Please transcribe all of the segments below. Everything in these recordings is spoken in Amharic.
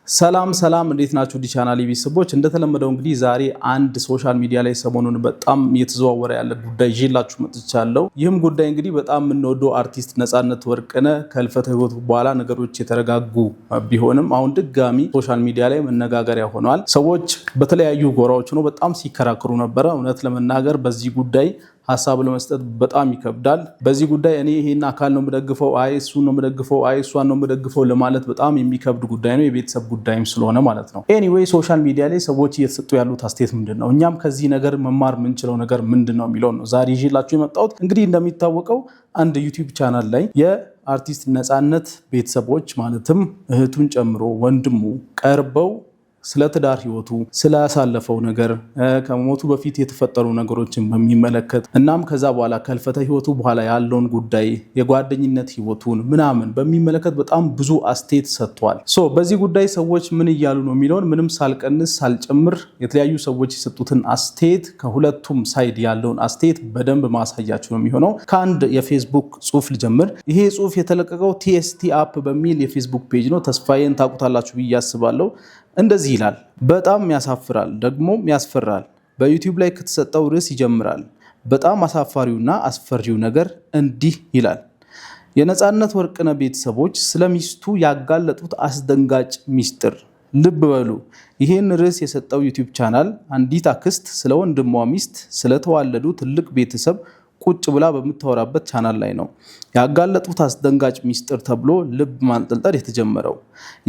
ሰላም እንዴት ናችሁ? ቻናሌ ቤተሰቦች እንደተለመደው እንግዲህ ዛሬ አንድ ሶሻል ሚዲያ ላይ ሰሞኑን በጣም እየተዘዋወረ ያለ ጉዳይ ይዤላችሁ መጥቻለሁ። ይህም ጉዳይ እንግዲህ በጣም የምንወደው አርቲስት ነፃነት ወርቅነህ ከህልፈተ ህይወቱ በኋላ ነገሮች የተረጋጉ ቢሆንም አሁን ድጋሚ ሶሻል ሚዲያ ላይ መነጋገሪያ ሆነዋል። ሰዎች በተለያዩ ጎራዎች ነው በጣም ሲከራከሩ ነበረ። እውነት ለመናገር በዚህ ጉዳይ ሐሳብ ለመስጠት በጣም ይከብዳል። በዚህ ጉዳይ እኔ ይሄን አካል ነው የምደግፈው፣ እሱን ነው የምደግፈው፣ እሷን ነው የምደግፈው ለማለት በጣም የሚከብድ ጉዳይ ነው፣ የቤተሰብ ጉዳይም ስለሆነ ማለት ነው። ኤኒዌይ ሶሻል ሚዲያ ላይ ሰዎች እየተሰጡ ያሉት አስተያየት ምንድነው? እኛም ከዚህ ነገር መማር የምንችለው ነገር ምንድነው የሚለው ነው ዛሬ ይዤላችሁ የመጣሁት። እንግዲህ እንደሚታወቀው አንድ ዩቲዩብ ቻናል ላይ የአርቲስት ነፃነት ቤተሰቦች ማለትም እህቱን ጨምሮ ወንድሙ ቀርበው ስለ ትዳር ህይወቱ ስላሳለፈው ነገር ከሞቱ በፊት የተፈጠሩ ነገሮችን በሚመለከት እናም ከዛ በኋላ ከህልፈተ ህይወቱ በኋላ ያለውን ጉዳይ የጓደኝነት ህይወቱን ምናምን በሚመለከት በጣም ብዙ አስተያየት ሰጥቷል። በዚህ ጉዳይ ሰዎች ምን እያሉ ነው የሚለውን ምንም ሳልቀንስ ሳልጨምር የተለያዩ ሰዎች የሰጡትን አስተያየት ከሁለቱም ሳይድ ያለውን አስተያየት በደንብ ማሳያችሁ ነው የሚሆነው። ከአንድ የፌስቡክ ጽሁፍ ልጀምር። ይሄ ጽሁፍ የተለቀቀው ቲኤስቲ አፕ በሚል የፌስቡክ ፔጅ ነው። ተስፋዬን ታውቁታላችሁ ብዬ አስባለሁ። እንደዚህ ይላል። በጣም ያሳፍራል፣ ደግሞም ያስፈራል። በዩቲዩብ ላይ ከተሰጠው ርዕስ ይጀምራል። በጣም አሳፋሪውና አስፈሪው ነገር እንዲህ ይላል። የነፃነት ወርቅነህ ቤተሰቦች ስለ ሚስቱ ያጋለጡት አስደንጋጭ ሚስጥር። ልብ በሉ፣ ይህን ርዕስ የሰጠው ዩቲዩብ ቻናል አንዲት አክስት ስለ ወንድሟ ሚስት ስለተዋለዱ ትልቅ ቤተሰብ ቁጭ ብላ በምታወራበት ቻናል ላይ ነው ያጋለጡት አስደንጋጭ ሚስጥር ተብሎ ልብ ማንጠልጠል የተጀመረው።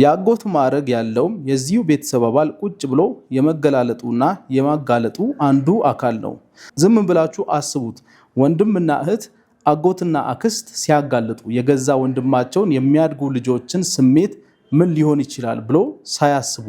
የአጎት ማዕረግ ያለውም የዚሁ ቤተሰብ አባል ቁጭ ብሎ የመገላለጡና የማጋለጡ አንዱ አካል ነው። ዝም ብላችሁ አስቡት። ወንድምና እህት፣ አጎትና አክስት ሲያጋልጡ የገዛ ወንድማቸውን የሚያድጉ ልጆችን ስሜት ምን ሊሆን ይችላል ብሎ ሳያስቡ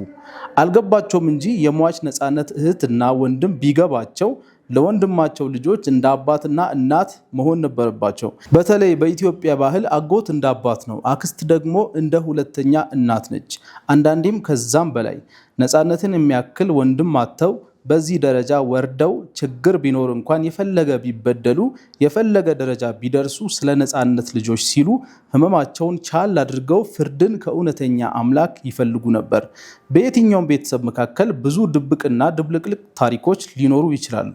አልገባቸውም እንጂ የሟች ነፃነት እህትና ወንድም ቢገባቸው ለወንድማቸው ልጆች እንደ አባትና እናት መሆን ነበረባቸው። በተለይ በኢትዮጵያ ባህል አጎት እንደ አባት ነው፣ አክስት ደግሞ እንደ ሁለተኛ እናት ነች፣ አንዳንዴም ከዛም በላይ። ነፃነትን የሚያክል ወንድም አጥተው በዚህ ደረጃ ወርደው ችግር ቢኖር እንኳን የፈለገ ቢበደሉ የፈለገ ደረጃ ቢደርሱ ስለ ነፃነት ልጆች ሲሉ ህመማቸውን ቻል አድርገው ፍርድን ከእውነተኛ አምላክ ይፈልጉ ነበር። በየትኛውም ቤተሰብ መካከል ብዙ ድብቅና ድብልቅልቅ ታሪኮች ሊኖሩ ይችላሉ።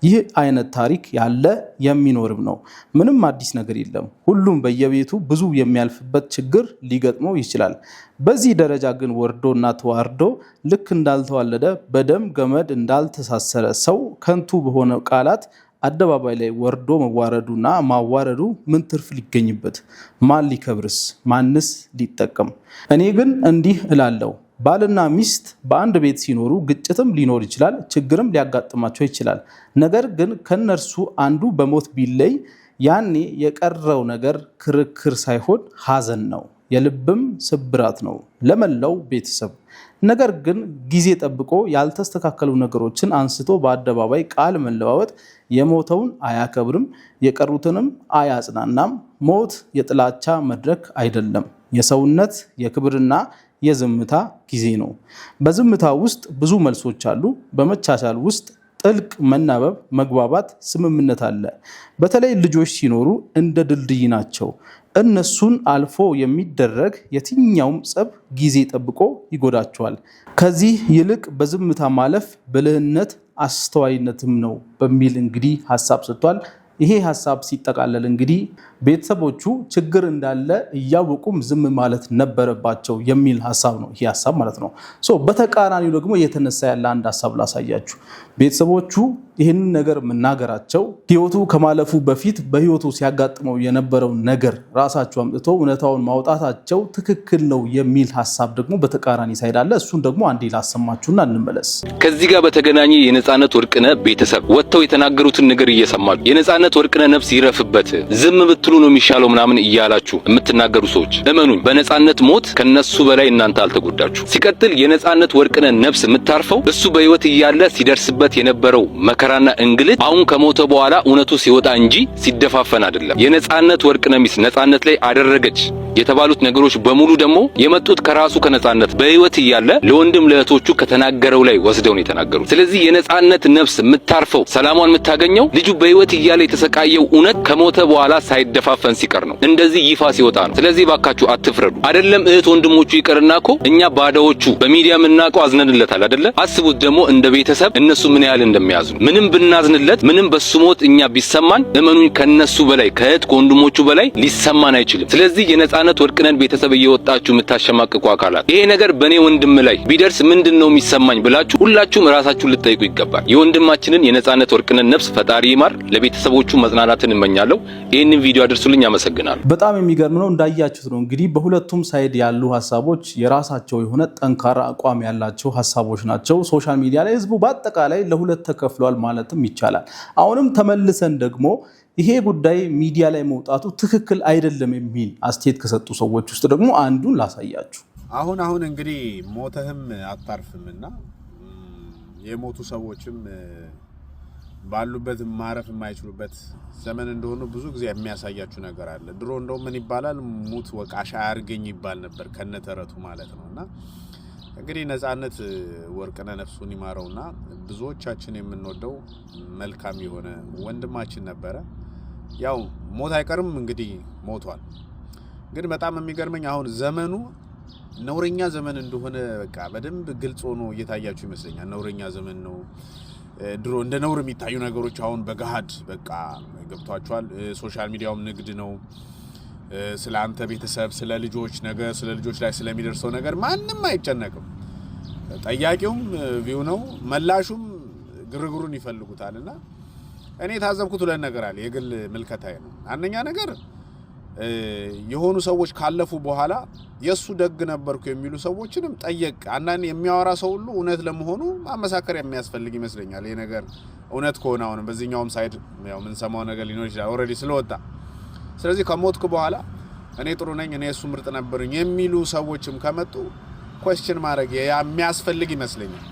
ይህ አይነት ታሪክ ያለ የሚኖርም ነው። ምንም አዲስ ነገር የለም። ሁሉም በየቤቱ ብዙ የሚያልፍበት ችግር ሊገጥመው ይችላል። በዚህ ደረጃ ግን ወርዶና ተዋርዶ ልክ እንዳልተዋለደ በደም ገመድ እንዳልተሳሰረ ሰው ከንቱ በሆነ ቃላት አደባባይ ላይ ወርዶ መዋረዱና ማዋረዱ ምን ትርፍ ሊገኝበት? ማን ሊከብርስ? ማንስ ሊጠቀም? እኔ ግን እንዲህ እላለሁ። ባልና ሚስት በአንድ ቤት ሲኖሩ ግጭትም ሊኖር ይችላል፣ ችግርም ሊያጋጥማቸው ይችላል። ነገር ግን ከነርሱ አንዱ በሞት ቢለይ ያኔ የቀረው ነገር ክርክር ሳይሆን ሐዘን ነው፣ የልብም ስብራት ነው ለመላው ቤተሰብ። ነገር ግን ጊዜ ጠብቆ ያልተስተካከሉ ነገሮችን አንስቶ በአደባባይ ቃል መለዋወጥ የሞተውን አያከብርም፣ የቀሩትንም አያጽናናም። ሞት የጥላቻ መድረክ አይደለም፣ የሰውነት የክብርና የዝምታ ጊዜ ነው። በዝምታ ውስጥ ብዙ መልሶች አሉ። በመቻቻል ውስጥ ጥልቅ መናበብ፣ መግባባት፣ ስምምነት አለ። በተለይ ልጆች ሲኖሩ እንደ ድልድይ ናቸው። እነሱን አልፎ የሚደረግ የትኛውም ጸብ ጊዜ ጠብቆ ይጎዳቸዋል። ከዚህ ይልቅ በዝምታ ማለፍ ብልህነት አስተዋይነትም ነው በሚል እንግዲህ ሐሳብ ሰጥቷል። ይሄ ሐሳብ ሲጠቃለል እንግዲህ ቤተሰቦቹ ችግር እንዳለ እያወቁም ዝም ማለት ነበረባቸው የሚል ሐሳብ ነው። ይሄ ሐሳብ ማለት ነው። በተቃራኒው ደግሞ እየተነሳ ያለ አንድ ሐሳብ ላሳያችሁ። ቤተሰቦቹ ይህንን ነገር መናገራቸው ህይወቱ ከማለፉ በፊት በህይወቱ ሲያጋጥመው የነበረውን ነገር ራሳቸው አምጥቶ እውነታውን ማውጣታቸው ትክክል ነው የሚል ሐሳብ ደግሞ በተቃራኒ ሳይድ አለ። እሱን ደግሞ አንዴ ላሰማችሁና እንመለስ። ከዚህ ጋር በተገናኘ የነፃነት ወርቅነህ ቤተሰብ ወጥተው የተናገሩትን ነገር እየሰማችሁ የነፃነት ወርቅነህ ነፍስ ይረፍበት ዝም ብትሉ ነው የሚሻለው ምናምን እያላችሁ የምትናገሩ ሰዎች እመኑኝ፣ በነፃነት ሞት ከነሱ በላይ እናንተ አልተጎዳችሁ። ሲቀጥል የነፃነት ወርቅነህ ነፍስ የምታርፈው እሱ በህይወት እያለ ሲደርስበት የነበረው መከራና እንግልት አሁን ከሞተ በኋላ እውነቱ ሲወጣ እንጂ ሲደፋፈን አይደለም። የነፃነት ወርቅነህ ሚስት ነፃነት ላይ አደረገች የተባሉት ነገሮች በሙሉ ደግሞ የመጡት ከራሱ ከነጻነት በህይወት እያለ ለወንድም ለእህቶቹ ከተናገረው ላይ ወስደው ነው የተናገሩት። ስለዚህ የነጻነት ነፍስ የምታርፈው ሰላሟን የምታገኘው ልጁ በህይወት እያለ የተሰቃየው እውነት ከሞተ በኋላ ሳይደፋፈን ሲቀር ነው፣ እንደዚህ ይፋ ሲወጣ ነው። ስለዚህ ባካችሁ አትፍረዱ። አይደለም እህት ወንድሞቹ ይቀርና እኮ እኛ ባዳዎቹ በሚዲያ የምናውቀው አዝነንለታል አይደለ? አስቡት ደግሞ እንደ ቤተሰብ እነሱ ምን ያህል እንደሚያዝኑ። ምንም ብናዝንለት ምንም በሱ ሞት እኛ ቢሰማን እመኑኝ ከነሱ በላይ ከእህት ከወንድሞቹ በላይ ሊሰማን አይችልም። ስለዚህ የነጻነት ወርቅነህን ቤተሰብ እየወጣችሁ የምታሸማቅቁ አካላት ይሄ ነገር በኔ ወንድም ላይ ቢደርስ ምንድነው የሚሰማኝ ብላችሁ ሁላችሁም ራሳችሁን ልትጠይቁ ይገባል። የወንድማችንን የነጻነት ወርቅነህን ነፍስ ፈጣሪ ይማር። ለቤተሰቦቹ መጽናናትን እመኛለሁ። ይሄንን ቪዲዮ አድርሱልኝ። አመሰግናለሁ። በጣም የሚገርም ነው። እንዳያችሁት ነው እንግዲህ በሁለቱም ሳይድ ያሉ ሐሳቦች የራሳቸው የሆነ ጠንካራ አቋም ያላቸው ሐሳቦች ናቸው። ሶሻል ሚዲያ ላይ ህዝቡ በአጠቃላይ ለሁለት ተከፍሏል ማለትም ይቻላል። አሁንም ተመልሰን ደግሞ ይሄ ጉዳይ ሚዲያ ላይ መውጣቱ ትክክል አይደለም የሚል አስተያየት ከሰጡ ሰዎች ውስጥ ደግሞ አንዱን ላሳያችሁ። አሁን እንግዲህ ሞተህም አታርፍምና የሞቱ ሰዎችም ባሉበት ማረፍ የማይችሉበት ዘመን እንደሆነ ብዙ ጊዜ የሚያሳያችሁ ነገር አለ። ድሮ እንደው ምን ይባላል ሙት ወቃሽ አያርገኝ ይባል ነበር ከነተረቱ ማለት ነውና እንግዲህ ነጻነት ወርቅነህ ነፍሱን ይማረውና ብዙዎቻችን የምንወደው መልካም የሆነ ወንድማችን ነበረ። ያው ሞት አይቀርም እንግዲህ ሞቷል። ግን በጣም የሚገርመኝ አሁን ዘመኑ ነውረኛ ዘመን እንደሆነ በቃ በደንብ ግልጽ ሆኖ እየታያችሁ ይመስለኛል። ነውረኛ ዘመን ነው። ድሮ እንደ ነውር የሚታዩ ነገሮች አሁን በገሃድ በቃ ገብቷቸዋል። ሶሻል ሚዲያውም ንግድ ነው። ስለ አንተ ቤተሰብ ስለ ልጆች ነገ ስለ ልጆች ላይ ስለሚደርሰው ነገር ማንም አይጨነቅም። ጠያቂውም ቪው ነው፣ መላሹም ግርግሩን ይፈልጉታልና እኔ ታዘብኩት ሁለት ነገር አለ። የግል ምልከታዬ ነው። አንደኛ ነገር የሆኑ ሰዎች ካለፉ በኋላ የሱ ደግ ነበርኩ የሚሉ ሰዎችንም ጠየቅ። አንዳንድ የሚያወራ ሰው ሁሉ እውነት ለመሆኑ ማመሳከር የሚያስፈልግ ይመስለኛል። ይሄ ነገር እውነት ከሆነ አሁን በዚህኛውም ሳይድ ያው ምን ሰማው ነገር ሊኖር ይችላል ኦሬዲ ስለወጣ። ስለዚህ ከሞትኩ በኋላ እኔ ጥሩ ነኝ እኔ እሱ ምርጥ ነበርኝ የሚሉ ሰዎችም ከመጡ ኳስችን ማድረግ የሚያስፈልግ ይመስለኛል።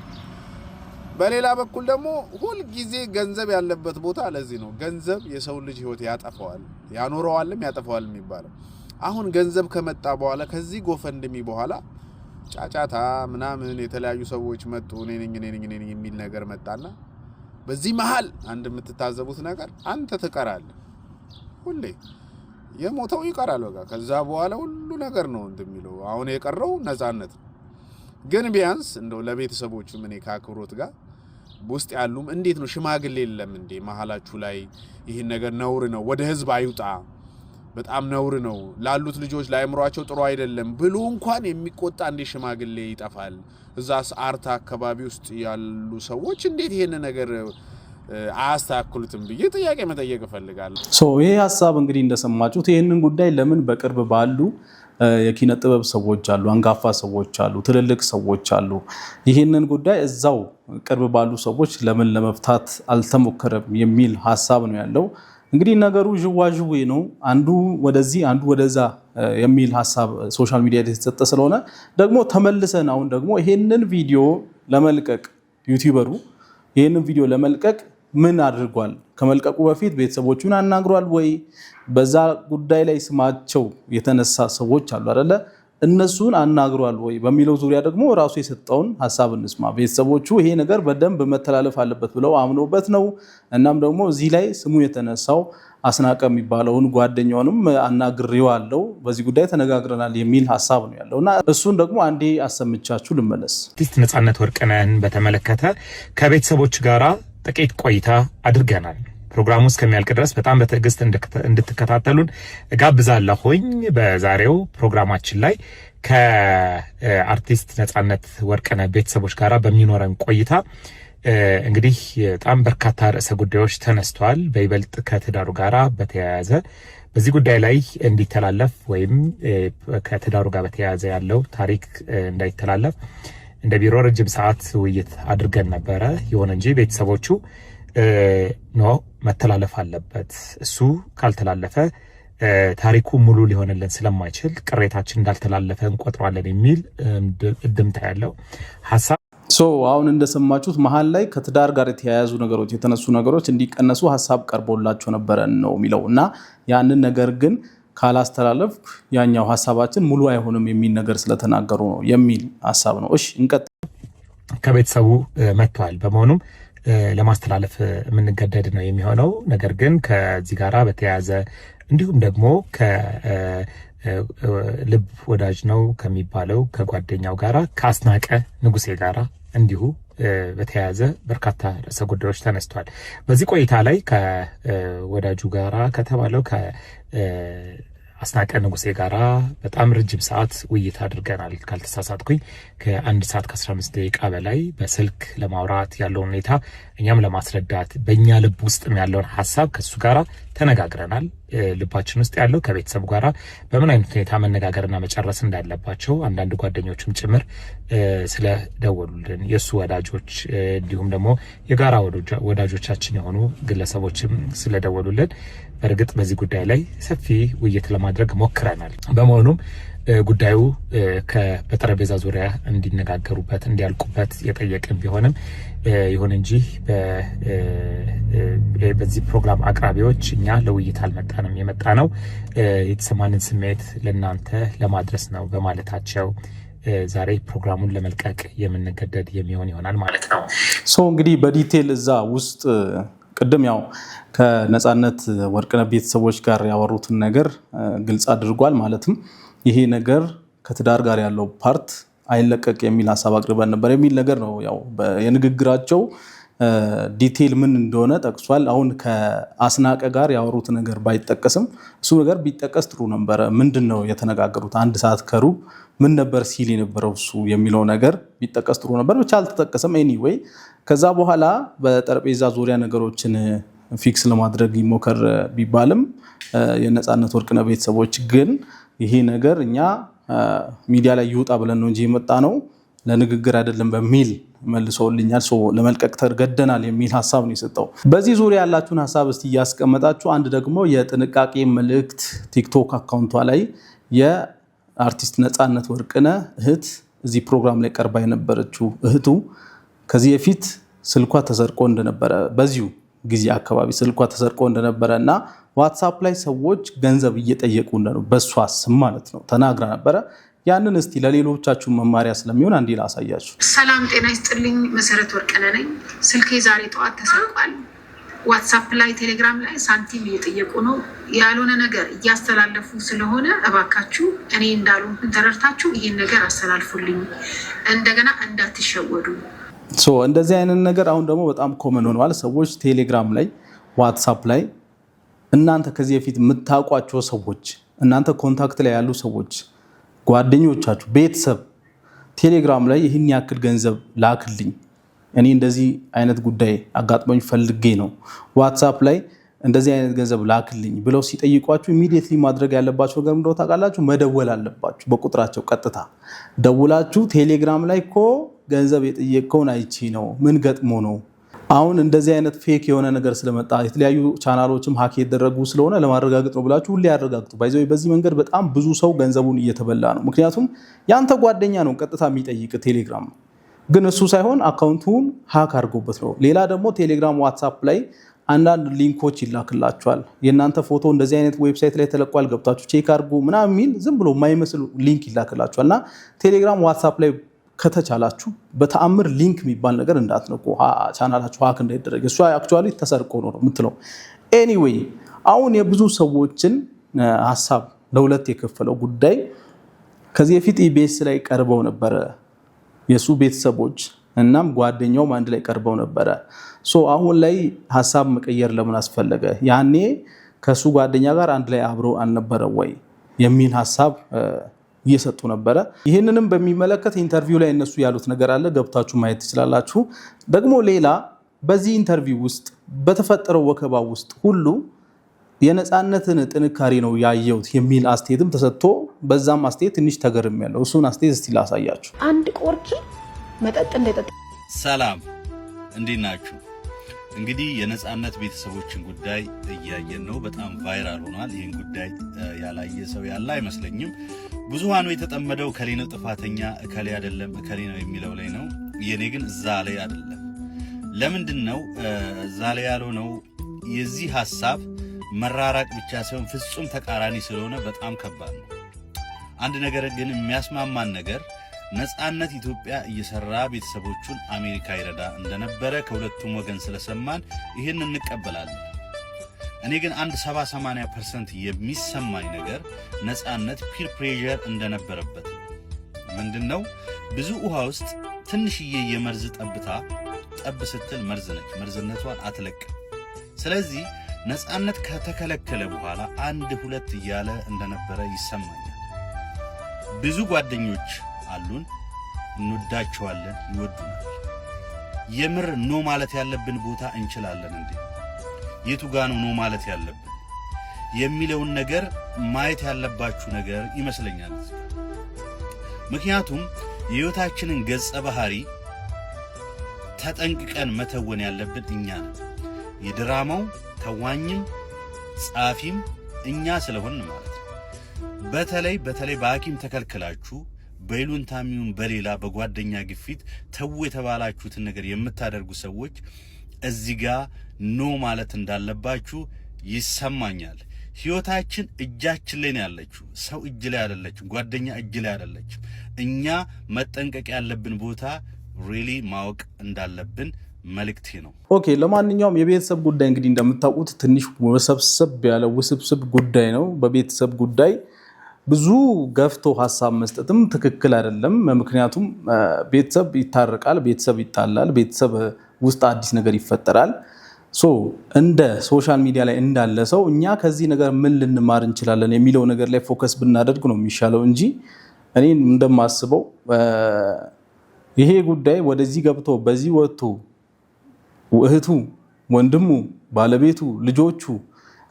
በሌላ በኩል ደግሞ ሁሉ ጊዜ ገንዘብ ያለበት ቦታ ለዚህ ነው ገንዘብ የሰው ልጅ ህይወት ያጠፋዋል ያኖረዋልም ያጠፋዋልም ይባላል። አሁን ገንዘብ ከመጣ በኋላ ከዚህ ጎፈንድሚ በኋላ ጫጫታ ምናምን የተለያዩ ሰዎች መጡ እኔ ነኝ የሚል ነገር መጣና በዚህ መሃል አንድ የምትታዘቡት ነገር አንተ ትቀራለህ። ሁሌ የሞተው ይቀራል በቃ ከዛ በኋላ ሁሉ ነገር ነው እንደሚለው አሁን የቀረው ነጻነት። ግን ቢያንስ እንደው ለቤተሰቦቹ ምን ካክብሮት ጋር ውስጥ ያሉም እንዴት ነው ሽማግሌ የለም እንዴ መሐላችሁ ላይ ይሄን ነገር ነውር ነው ወደ ህዝብ አይውጣ በጣም ነውር ነው ላሉት ልጆች ላይምሯቸው ጥሩ አይደለም ብሎ እንኳን የሚቆጣ እንዴ ሽማግሌ ይጠፋል። እዛስ አርታ አካባቢ ውስጥ ያሉ ሰዎች እንዴት ይሄን ነገር አያስተካክሉትም ብዬ ጥያቄ መጠየቅ እፈልጋለሁ። ይሄ ሐሳብ እንግዲህ እንደሰማችሁት ይሄንን ጉዳይ ለምን በቅርብ ባሉ የኪነ ጥበብ ሰዎች አሉ፣ አንጋፋ ሰዎች አሉ፣ ትልልቅ ሰዎች አሉ። ይሄንን ጉዳይ እዛው ቅርብ ባሉ ሰዎች ለምን ለመፍታት አልተሞከረም የሚል ሐሳብ ነው ያለው። እንግዲህ ነገሩ ዥዋዥዌ ነው፣ አንዱ ወደዚህ አንዱ ወደዛ የሚል ሐሳብ ሶሻል ሚዲያ ላይ የተሰጠ ስለሆነ ደግሞ ተመልሰን አሁን ደግሞ ይሄንን ቪዲዮ ለመልቀቅ ዩቲዩበሩ ይሄንን ቪዲዮ ለመልቀቅ ምን አድርጓል? ከመልቀቁ በፊት ቤተሰቦቹን አናግሯል ወይ? በዛ ጉዳይ ላይ ስማቸው የተነሳ ሰዎች አሉ አይደለ? እነሱን አናግሯል ወይ በሚለው ዙሪያ ደግሞ ራሱ የሰጠውን ሐሳብ እንስማ። ቤተሰቦቹ ይሄ ነገር በደንብ መተላለፍ አለበት ብለው አምኖበት ነው። እናም ደግሞ እዚህ ላይ ስሙ የተነሳው አስናቀ የሚባለውን ጓደኛውንም አናግሬዋለሁ፣ በዚህ ጉዳይ ተነጋግረናል የሚል ሐሳብ ነው ያለውና እሱን ደግሞ አንዴ አሰምቻችሁ ልመለስ። አርቲስት ነጻነት ወርቅነህን በተመለከተ ከቤተሰቦች ጋራ ጥቂት ቆይታ አድርገናል። ፕሮግራሙ እስከሚያልቅ ድረስ በጣም በትዕግስት እንድትከታተሉን ጋብዛለሁኝ። በዛሬው ፕሮግራማችን ላይ ከአርቲስት ነጻነት ወርቅነህ ቤተሰቦች ጋራ በሚኖረን ቆይታ እንግዲህ በጣም በርካታ ርዕሰ ጉዳዮች ተነስተዋል። በይበልጥ ከትዳሩ ጋራ በተያያዘ በዚህ ጉዳይ ላይ እንዲተላለፍ ወይም ከትዳሩ ጋር በተያያዘ ያለው ታሪክ እንዳይተላለፍ እንደ ቢሮ ረጅም ሰዓት ውይይት አድርገን ነበረ። ይሁን እንጂ ቤተሰቦቹ ኖ መተላለፍ አለበት፣ እሱ ካልተላለፈ ታሪኩ ሙሉ ሊሆንልን ስለማይችል ቅሬታችን እንዳልተላለፈ እንቆጥሯለን የሚል እድምታ ያለው ሐሳብ አሁን እንደሰማችሁት መሀል ላይ ከትዳር ጋር የተያያዙ ነገሮች የተነሱ ነገሮች እንዲቀነሱ ሐሳብ ቀርቦላቸው ነበረ ነው የሚለው እና ያንን ነገር ግን ካላስተላለፍኩ ያኛው ሐሳባችን ሙሉ አይሆንም የሚል ነገር ስለተናገሩ ነው የሚል ሐሳብ ነው። እሺ እንቀጥል። ከቤተሰቡ መጥቷል። በመሆኑም ለማስተላለፍ የምንገደድ ነው የሚሆነው። ነገር ግን ከዚህ ጋራ በተያያዘ እንዲሁም ደግሞ ከልብ ወዳጅ ነው ከሚባለው ከጓደኛው ጋራ ከአስናቀ ንጉሴ ጋራ እንዲሁ በተያያዘ በርካታ ርዕሰ ጉዳዮች ተነስተዋል። በዚህ ቆይታ ላይ ከወዳጁ ጋራ ከተባለው አስናቀ ንጉሴ ጋራ በጣም ረጅም ሰዓት ውይይት አድርገናል። ካልተሳሳትኩኝ ከ1 ሰዓት ከ15 ደቂቃ በላይ በስልክ ለማውራት ያለውን ሁኔታ እኛም ለማስረዳት በእኛ ልብ ውስጥ ያለውን ሐሳብ ከሱ ጋራ ተነጋግረናል። ልባችን ውስጥ ያለው ከቤተሰቡ ጋራ በምን አይነት ሁኔታ መነጋገርና መጨረስ እንዳለባቸው አንዳንድ ጓደኞችም ጭምር ስለደወሉልን የሱ ወዳጆች እንዲሁም ደግሞ የጋራ ወዳጆቻችን የሆኑ ግለሰቦችም ስለደወሉልን በእርግጥ በዚህ ጉዳይ ላይ ሰፊ ውይይት ለማድረግ ሞክረናል። በመሆኑም ጉዳዩ በጠረጴዛ ዙሪያ እንዲነጋገሩበት እንዲያልቁበት የጠየቅን ቢሆንም ይሁን እንጂ በዚህ ፕሮግራም አቅራቢዎች እኛ ለውይይት አልመጣንም፣ የመጣ ነው የተሰማንን ስሜት ለእናንተ ለማድረስ ነው በማለታቸው ዛሬ ፕሮግራሙን ለመልቀቅ የምንገደድ የሚሆን ይሆናል ማለት ነው። እንግዲህ በዲቴል እዛ ውስጥ ቅድም ያው ከነጻነት ወርቅነህ ቤተሰቦች ጋር ያወሩትን ነገር ግልጽ አድርጓል። ማለትም ይሄ ነገር ከትዳር ጋር ያለው ፓርት አይለቀቅ የሚል ሐሳብ አቅርበን ነበር የሚል ነገር ነው። ያው የንግግራቸው ዲቴል ምን እንደሆነ ጠቅሷል። አሁን ከአስናቀ ጋር ያወሩት ነገር ባይጠቀስም እሱ ነገር ቢጠቀስ ጥሩ ነበረ። ምንድነው የተነጋገሩት? 1 ሰዓት ከሩብ ምን ነበር ሲል የነበረው እሱ የሚለው ነገር ቢጠቀስ ጥሩ ነበር። ብቻ አልተጠቀሰም። ኤኒዌይ ከዛ በኋላ በጠረጴዛ ዙሪያ ነገሮችን ፊክስ ለማድረግ ይሞከር ቢባልም የነጻነት ወርቅነህ ቤተሰቦች ግን ይሄ ነገር እኛ ሚዲያ ላይ ይውጣ ብለን ነው እንጂ የመጣ ነው ለንግግር አይደለም በሚል መልሰውልኛል። ለመልቀቅ ተገደናል የሚል ሐሳብ ነው የሰጠው። በዚህ ዙሪያ ያላችሁን ሐሳብ እስቲ እያስቀመጣችሁ አንድ ደግሞ የጥንቃቄ መልእክት ቲክቶክ አካውንቷ ላይ የአርቲስት ነጻነት ወርቅነህ እህት እዚህ ፕሮግራም ላይ ቀርባ የነበረችው እህቱ ከዚህ በፊት ስልኳ ተሰርቆ እንደነበረ በዚሁ ጊዜ አካባቢ ስልኳ ተሰርቆ እንደነበረ እና ዋትስአፕ ላይ ሰዎች ገንዘብ እየጠየቁ እንደነው በሷ ስም ማለት ነው ተናግራ ነበረ። ያንን እስቲ ለሌሎቻችሁ መማሪያ ስለሚሆን አንዴ ላሳያችሁ። ሰላም ጤና ይስጥልኝ። መሰረት ወርቅነህ ነኝ። ስልኬ ዛሬ ጠዋት ተሰርቋል። ዋትስአፕ ላይ ቴሌግራም ላይ ሳንቲም እየጠየቁ ነው። ያልሆነ ነገር እያስተላለፉ ስለሆነ እባካችሁ እኔ እንዳልሆንኩኝ ተረድታችሁ ይህን ነገር አስተላልፉልኝ፣ እንደገና እንዳትሸወዱ። እንደዚህ አይነት ነገር አሁን ደግሞ በጣም ኮመን ሆኗል። ሰዎች ቴሌግራም ላይ ዋትስአፕ ላይ እናንተ ከዚህ በፊት የምታውቋቸው ሰዎች እናንተ ኮንታክት ላይ ያሉ ሰዎች ጓደኞቻችሁ፣ ቤተሰብ ቴሌግራም ላይ ይህን ያክል ገንዘብ ላክልኝ፣ እኔ እንደዚህ አይነት ጉዳይ አጋጥሞኝ ፈልጌ ነው፣ ዋትስአፕ ላይ እንደዚህ አይነት ገንዘብ ላክልኝ ብለው ሲጠይቋችሁ ኢሚዲየትሊ ማድረግ ያለባችሁ ነገር ምንድነው ታውቃላችሁ? መደወል አለባችሁ። በቁጥራቸው ቀጥታ ደውላችሁ ቴሌግራም ላይ እኮ ገንዘብ የጠየቀውን አይቺ ነው፣ ምን ገጥሞ ነው? አሁን እንደዚህ አይነት ፌክ የሆነ ነገር ስለመጣ የተለያዩ ቻናሎችም ሀክ የተደረጉ ስለሆነ ለማረጋገጥ ነው ብላችሁ ሁሌ ያረጋግጡ። በዚህ መንገድ በጣም ብዙ ሰው ገንዘቡን እየተበላ ነው። ምክንያቱም ያንተ ጓደኛ ነው ቀጥታ የሚጠይቅ ቴሌግራም፣ ግን እሱ ሳይሆን አካውንቱን ሀክ አድርጎበት ነው። ሌላ ደግሞ ቴሌግራም ዋትስአፕ ላይ አንዳንድ ሊንኮች ይላክላችኋል። የእናንተ ፎቶ እንደዚህ አይነት ዌብሳይት ላይ ተለቋል፣ ገብታችሁ ቼክ አድርጉ ምናምን የሚል ዝም ብሎ የማይመስል ሊንክ ይላክላችኋል። እና ቴሌግራም ዋትስአፕ ላይ ከተቻላችሁ በተአምር ሊንክ የሚባል ነገር እንዳትነኩ፣ ቻናላችሁ ሀክ እንዳይደረግ። እሷ አክቹዋሊ ተሰርቆ ነው የምትለው። ኤኒዌይ አሁን የብዙ ሰዎችን ሀሳብ ለሁለት የከፈለው ጉዳይ ከዚህ በፊት ኢቢኤስ ላይ ቀርበው ነበረ የሱ ቤተሰቦች እናም ጓደኛውም አንድ ላይ ቀርበው ነበረ። አሁን ላይ ሀሳብ መቀየር ለምን አስፈለገ? ያኔ ከሱ ጓደኛ ጋር አንድ ላይ አብረው አልነበረ ወይ የሚል ሀሳብ እየሰጡ ነበረ። ይህንንም በሚመለከት ኢንተርቪው ላይ እነሱ ያሉት ነገር አለ፣ ገብታችሁ ማየት ትችላላችሁ። ደግሞ ሌላ በዚህ ኢንተርቪው ውስጥ በተፈጠረው ወከባ ውስጥ ሁሉ የነጻነትን ጥንካሬ ነው ያየሁት የሚል አስተያየትም ተሰጥቶ በዛም አስተያየት ትንሽ ተገርሜያለሁ። እሱን አስተያየት እስቲ ላሳያችሁ። አንድ ቆርኪ መጠጥ እንደጠጣ። ሰላም እንዴት ናችሁ? እንግዲህ የነጻነት ቤተሰቦችን ጉዳይ እያየን ነው። በጣም ቫይራል ሆኗል። ይህን ጉዳይ ያላየ ሰው ያለ አይመስለኝም። ብዙሃኑ የተጠመደው እከሌ ነው ጥፋተኛ፣ እከሌ አይደለም፣ እከሌ ነው የሚለው ላይ ነው። የኔ ግን እዛ ላይ አይደለም። ለምንድን ነው እዛ ላይ ያለው ነው? የዚህ ሐሳብ መራራቅ ብቻ ሳይሆን ፍጹም ተቃራኒ ስለሆነ በጣም ከባድ ነው። አንድ ነገር ግን የሚያስማማን ነገር ነጻነት ኢትዮጵያ እየሰራ ቤተሰቦቹን አሜሪካ ይረዳ እንደነበረ ከሁለቱም ወገን ስለሰማን ይህን እንቀበላለን። እኔ ግን አንድ 70-80% የሚሰማኝ ነገር ነጻነት ፒር ፕሬዠር እንደነበረበት ምንድነው? ብዙ ውሃ ውስጥ ትንሽዬ የመርዝ ጠብታ ጠብ ስትል መርዝ ነች፣ መርዝነቷን አትለቅም። ስለዚህ ነጻነት ከተከለከለ በኋላ 1-2 እያለ እንደነበረ ይሰማኛል። ብዙ ጓደኞች አሉን፣ እንወዳቸዋለን፣ ይወዱናል። የምር ኖ ማለት ያለብን ቦታ እንችላለን እንዴ? የቱ ጋር ነው ኖ ማለት ያለብን የሚለውን ነገር ማየት ያለባችሁ ነገር ይመስለኛል። ምክንያቱም የህይወታችንን ገጸ ባህሪ ተጠንቅቀን መተወን ያለብን እኛ ነን። የድራማው ተዋኝም ጻፊም እኛ ስለሆን ማለት ነው። በተለይ በሐኪም ተከልክላችሁ በይሉንታሚውን በሌላ በጓደኛ ግፊት ተው የተባላችሁትን ነገር የምታደርጉ ሰዎች እዚህ ጋር ኖ ማለት እንዳለባችሁ ይሰማኛል። ህይወታችን እጃችን ላይ ነው ያለችው፣ ሰው እጅ ላይ አይደለችም፣ ጓደኛ እጅ ላይ አይደለችም። እኛ መጠንቀቅ ያለብን ቦታ ሪሊ ማወቅ እንዳለብን መልእክቴ ነው። ኦኬ፣ ለማንኛውም የቤተሰብ ጉዳይ እንግዲህ እንደምታውቁት ትንሽ ወሰብሰብ ያለ ውስብስብ ጉዳይ ነው። በቤተሰብ ጉዳይ ብዙ ገፍቶ ሐሳብ መስጠትም ትክክል አይደለም። ምክንያቱም ቤተሰብ ይታረቃል፣ ቤተሰብ ይጣላል፣ ቤተሰብ ውስጥ አዲስ ነገር ይፈጠራል። እንደ ሶሻል ሚዲያ ላይ እንዳለ ሰው እኛ ከዚህ ነገር ምን ልንማር እንችላለን የሚለው ነገር ላይ ፎከስ ብናደርግ ነው የሚሻለው እንጂ እኔ እንደማስበው ይሄ ጉዳይ ወደዚህ ገብቶ በዚህ ወጥቶ እህቱ፣ ወንድሙ፣ ባለቤቱ፣ ልጆቹ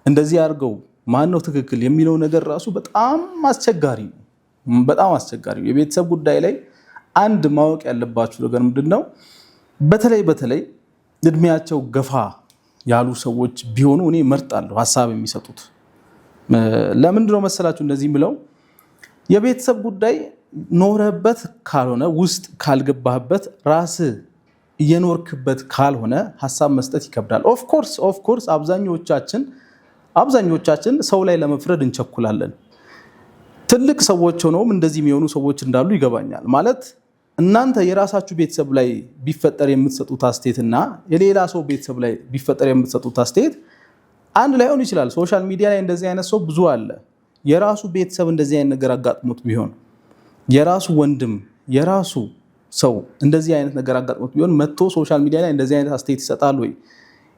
እንደዚህ አድርገው ማን ነው ትክክል የሚለው ነገር ራሱ በጣም አስቸጋሪ ነው። በጣም አስቸጋሪ ነው። የቤተሰብ ጉዳይ ላይ አንድ ማወቅ ያለባችሁ ነገር ምንድነው? በተለይ እድሜያቸው ገፋ ያሉ ሰዎች ቢሆኑ እኔ እመርጣለሁ ሐሳብ የሚሰጡት። ለምንድነው መሰላችሁ እንደዚህ ብለው? የቤተሰብ ጉዳይ ኖረበት ካልሆነ ውስጥ ካልገባህበት ራስ እየኖርክበት ካልሆነ ሐሳብ መስጠት ይከብዳል። ኦፍ ኮርስ አብዛኞቻችን ሰው ላይ ለመፍረድ እንቸኩላለን። ትልቅ ሰዎች ሆነውም እንደዚህ የሚሆኑ ሰዎች እንዳሉ ይገባኛል። ማለት እናንተ የራሳችሁ ቤተሰብ ላይ ቢፈጠር የምትሰጡት አስተያየትና የሌላ ሰው ቤተሰብ ላይ ቢፈጠር የምትሰጡት አስተያየት አንድ ላይሆን ይችላል። ሶሻል ሚዲያ ላይ እንደዚህ አይነት ሰው ብዙ አለ። የራሱ ቤተሰብ እንደዚህ አይነት ነገር አጋጥሞት ቢሆን የራሱ ወንድም የራሱ ሰው እንደዚህ አይነት ነገር አጋጥሞት ቢሆን መጥቶ ሶሻል ሚዲያ ላይ እንደዚህ አይነት አስተያየት ይሰጣል ወይ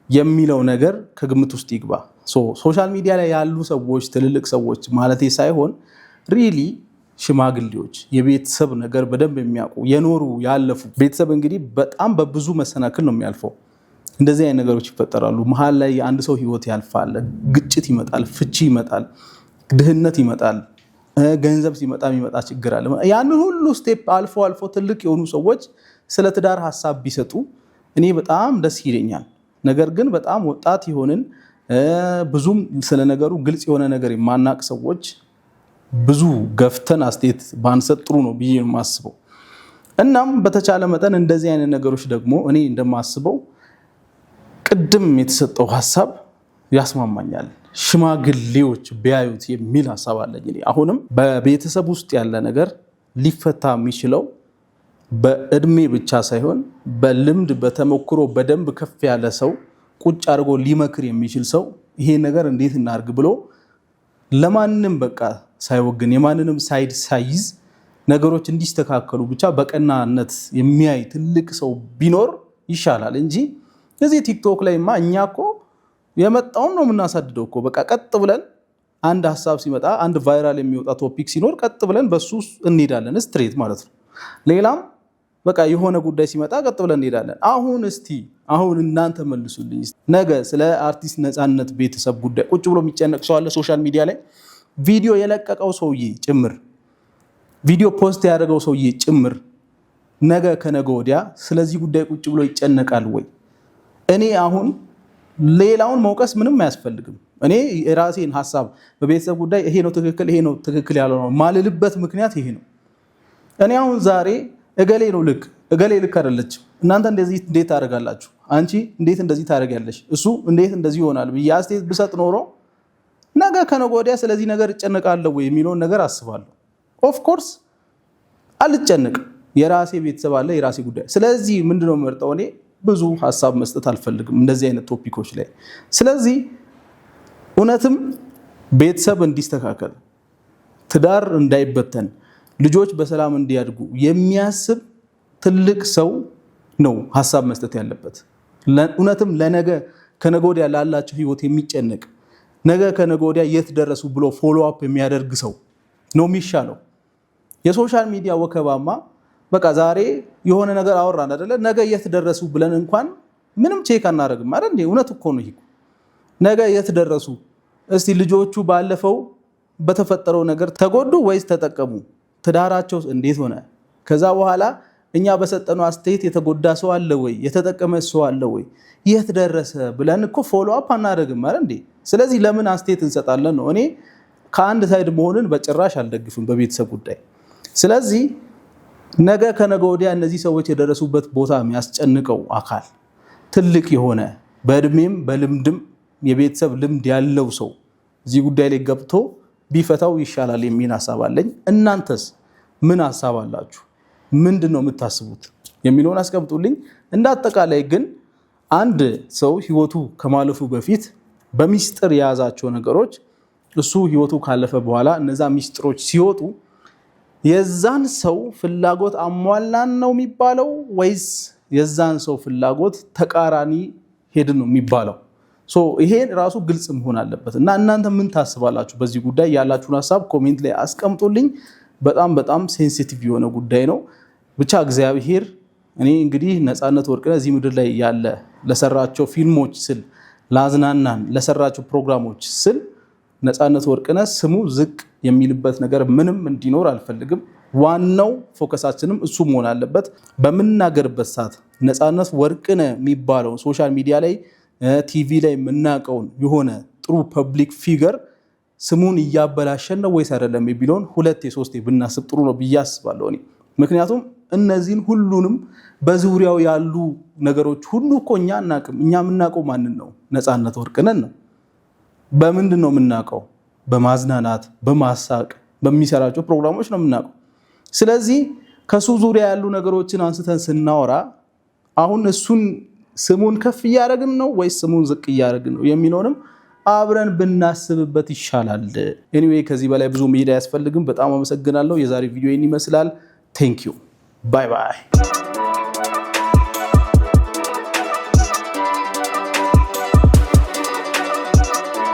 የሚለው ነገር ከግምት ውስጥ ይግባ። ሶሻል ሚዲያ ላይ ያሉ ሰዎች ትልልቅ ሰዎች ማለቴ ሳይሆን ሪሊ ሽማግሌዎች የቤተሰብ ነገር በደንብ የሚያውቁ የኖሩ ያለፉ። ቤተሰብ እንግዲህ በጣም በብዙ መሰናክል ነው የሚያልፈው። እንደዚህ አይነት ነገሮች ይፈጠራሉ። መሀል ላይ የአንድ ሰው ህይወት ያልፋል። ግጭት ይመጣል፣ ፍቺ ይመጣል፣ ድህነት ይመጣል፣ ገንዘብ ሲመጣ የሚመጣ ችግር አለ። ያንን ሁሉ ስቴፕ አልፎ ትልቅ የሆኑ ሰዎች ስለ ትዳር ሐሳብ ቢሰጡ እኔ በጣም ደስ ይለኛል። ነገር ግን በጣም ወጣት የሆንን ብዙም ስለ ነገሩ ግልጽ የሆነ ነገር የማናቅ ሰዎች ብዙ ገፍተን አስተያየት ባንሰጥ ጥሩ ነው ብዬ ነው የማስበው። እናም በተቻለ መጠን እንደዚህ አይነት ነገሮች ደግሞ እኔ እንደማስበው ቅድም የተሰጠው ሐሳብ ያስማማኛል። ሽማግሌዎች ቢያዩት የሚል ሐሳብ አለኝ። አሁንም በቤተሰብ ውስጥ ያለ ነገር ሊፈታ የሚችለው በእድሜ ብቻ ሳይሆን በልምድ በተሞክሮ በደንብ ከፍ ያለ ሰው ቁጭ አድርጎ ሊመክር የሚችል ሰው ይሄ ነገር እንዴት እናርግ ብሎ ለማንም በቃ ሳይወግን የማንንም ሳይድ ሳይዝ ነገሮች እንዲስተካከሉ ብቻ በቀናነት የሚያይ ትልቅ ሰው ቢኖር ይሻላል እንጂ እዚህ ቲክቶክ ላይማ እኛ እኮ የመጣውን ነው የምናሳድደው እኮ። በቃ ቀጥ ብለን አንድ ሐሳብ ሲመጣ አንድ ቫይራል የሚወጣ ቶፒክ ሲኖር ቀጥ ብለን በሱ እንሄዳለን፣ ስትሬት ማለት ነው። ሌላም በቃ የሆነ ጉዳይ ሲመጣ ቀጥ ብለን እንሄዳለን። አሁን እናንተ መልሱልኝ። ነገ ስለ አርቲስት ነጻነት ቤተሰብ ጉዳይ ቁጭ ብሎ የሚጨነቅ ሰው አለ ሶሻል ሚዲያ ላይ? ቪዲዮ የለቀቀው ሰውዬ ጭምር፣ ቪዲዮ ፖስት ያደረገው ሰውዬ ጭምር ነገ ከነገ ወዲያ ስለዚህ ጉዳይ ቁጭ ብሎ ይጨነቃል ወይ? እኔ አሁን ሌላውን መውቀስ ምንም አያስፈልግም። እኔ የራሴን ሐሳብ በቤተሰብ ጉዳይ ይሄ ነው ትክክል ያለው ነው ማልልበት ምክንያት ይሄ ነው። እኔ አሁን ዛሬ እገሌ ነው ልክ እገሌ ልክ አይደለችም፣ እናንተ እንደዚህ እንዴት ታደርጋላችሁ፣ አንቺ እንዴት እንደዚህ ታደርጊያለሽ፣ እሱ እንዴት እንደዚህ ይሆናል ብዬ አስተያየት ብሰጥ ኖሮ ነገ ከነገ ወዲያ ስለዚህ ነገር እጨነቃለሁ ወይ የሚለውን ነገር አስባለሁ። ኦፍ ኮርስ አልጨነቅም። የራሴ ቤተሰብ አለ፣ የራሴ ጉዳይ። ስለዚህ ምንድነው መርጠው እኔ ብዙ ሐሳብ መስጠት አልፈልግም እንደዚህ አይነት ቶፒኮች ላይ። ስለዚህ እውነትም ቤተሰብ እንዲስተካከል፣ ትዳር እንዳይበተን፣ ልጆች በሰላም እንዲያድጉ የሚያስብ ትልቅ ሰው ነው ሐሳብ መስጠት ያለበት። እውነትም ለነገ ከነገ ወዲያ ላላቸው ህይወት የሚጨነቅ ነገ ከነገ ወዲያ የት ደረሱ ብሎ ፎሎ አፕ የሚያደርግ ሰው ነው የሚሻለው። የሶሻል ሚዲያ ወከባማ በቃ ዛሬ የሆነ ነገር አወራን አይደለ፣ ነገ የት ደረሱ ብለን እንኳን ምንም ቼክ አናደርግም አይደል እንዴ? እውነት እኮ ነው ይሄ። ነገ የት ደረሱ? እስቲ ልጆቹ ባለፈው በተፈጠረው ነገር ተጎዱ ወይስ ተጠቀሙ? ትዳራቸው እንዴት ሆነ? ከዛ በኋላ እኛ በሰጠነው አስተያየት የተጎዳ ሰው አለ ወይ? የተጠቀመ ሰው አለ ወይ? የት ደረሰ ብለን እኮ ፎሎ አፕ አናደርግም አይደል እንዴ? ስለዚህ ለምን አስተያየት እንሰጣለን ነው። እኔ ከአንድ ሳይድ መሆንን በጭራሽ አልደግፍም በቤተሰብ ጉዳይ። ስለዚህ ነገ ከነገ ወዲያ እነዚህ ሰዎች የደረሱበት ቦታ የሚያስጨንቀው አካል ትልቅ የሆነ በእድሜም በልምድም የቤተሰብ ልምድ ያለው ሰው እዚህ ጉዳይ ላይ ገብቶ ቢፈታው ይሻላል የሚል ሐሳብ አለኝ። እናንተስ ምን ሐሳብ አላችሁ? ምንድነው የምታስቡት የሚለውን አስቀምጡልኝ። እንዳጠቃላይ ግን አንድ ሰው ህይወቱ ከማለፉ በፊት በሚስጥር የያዛቸው ነገሮች እሱ ህይወቱ ካለፈ በኋላ እነዛ ሚስጥሮች ሲወጡ የዛን ሰው ፍላጎት አሟላን ነው የሚባለው ወይስ የዛን ሰው ፍላጎት ተቃራኒ ሄድን ነው የሚባለው? ይሄን ራሱ ግልጽ መሆን አለበት እና እናንተ ምን ታስባላችሁ? በዚህ ጉዳይ ያላችሁን ሐሳብ ኮሜንት ላይ አስቀምጡልኝ። በጣም ሴንሲቲቭ የሆነ ጉዳይ ነው። ብቻ እግዚአብሔር እኔ እንግዲህ ነፃነት ወርቅነህ እዚህ ምድር ላይ ያለ ለሰራቸው ፊልሞች ስል ላዝናናን ለሰራቸው ፕሮግራሞች ስል ነፃነት ወርቅነህ ስሙ ዝቅ የሚልበት ነገር ምንም እንዲኖር አልፈልግም። ዋናው ፎከሳችንም እሱ መሆን አለበት። በምናገርበት ሰዓት ነፃነት ወርቅነህ የሚባለው ሶሻል ሚዲያ ላይ ቲቪ ላይ የምናውቀውን የሆነ ጥሩ ፐብሊክ ፊገር ስሙን እያበላሸን ነው ወይስ አይደለም የሚለውን 2-3 ብናስብ ጥሩ ነው ብዬ አስባለሁ እኔ። ምክንያቱም እነዚህን ሁሉንም በዙሪያው ያሉ ነገሮች ሁሉ እኮ እኛ አናውቅም። እኛ የምናውቀው ማንን ነው? ነፃነት ወርቅነህን ነው። በምንድን ነው የምናውቀው? በማዝናናት በማሳቅ በሚሰራቸው ፕሮግራሞች ነው የምናውቀው። ስለዚህ ከሱ ዙሪያ ያሉ ነገሮችን አንስተን ስናወራ አሁን እሱን ስሙን ከፍ እያደረግን ነው ወይስ ስሙን ዝቅ እያደረግን ነው የሚለውንም አብረን ብናስብበት ይሻላል። ኤኒዌይ ከዚህ በላይ ብዙ መሄድ አያስፈልግም። በጣም አመሰግናለሁ። የዛሬ ቪዲዮ ይህን ይመስላል። ቴንክ ዩ ባይ ባይ።